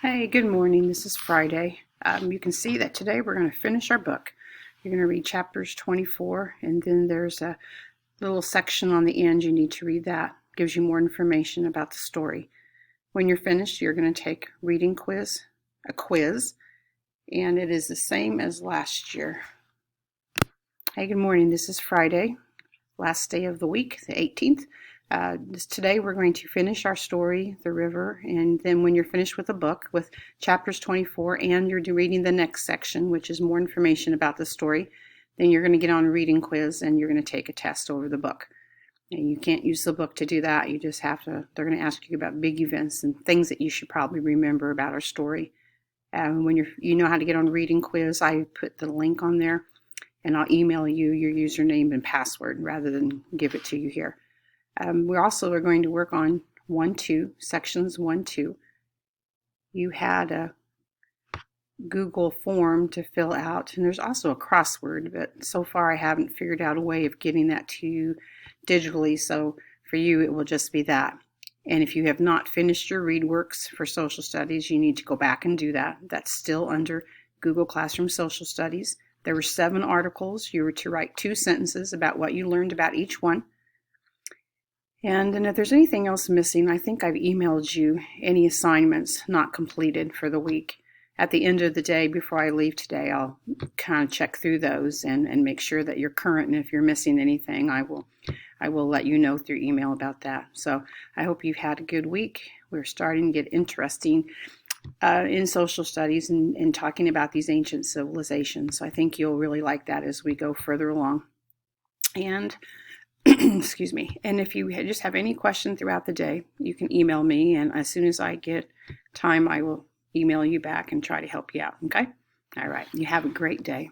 Hey, good morning. This is Friday. You can see that today we're going to finish our book. You're going to read chapters 24, and then there's a little section on the end. You need to read that. It gives you more information about the story. When you're finished, you're going to take a quiz, and it is the same as last year. Hey, good morning. This is Friday, last day of the week, the 18th. Today we're going to finish our story, The River, and then when you're finished with the book, with chapters 24, and you're reading the next section, which is more information about the story, then you're going to get on a reading quiz and you're going to take a test over the book. And you can't use the book to do that. You just have to, they're going to ask you about big events and things that you should probably remember about our story. When you know how to get on a reading quiz, I put the link on there, and I'll email you your username and password rather than give it to you here. We also are going to work on 1-2, sections 1-2. You had a Google form to fill out, and there's also a crossword, but so far I haven't figured out a way of getting that to you digitally, so for you it will just be that. And if you have not finished your ReadWorks for social studies, you need to go back and do that. That's still under Google Classroom Social Studies. There were 7 articles. You were to write 2 sentences about what you learned about each one. And if there's anything else missing, I think I've emailed you any assignments not completed for the week. At the end of the day, before I leave today, I'll kind of check through those and make sure that you're current. And if you're missing anything, I will let you know through email about that. So I hope you've had a good week. We're starting to get interesting in social studies and talking about these ancient civilizations. So I think you'll really like that as we go further along. And excuse me. And if you just have any question throughout the day, you can email me, and as soon as I get time, I will email you back and try to help you out. Okay? All right. You have a great day.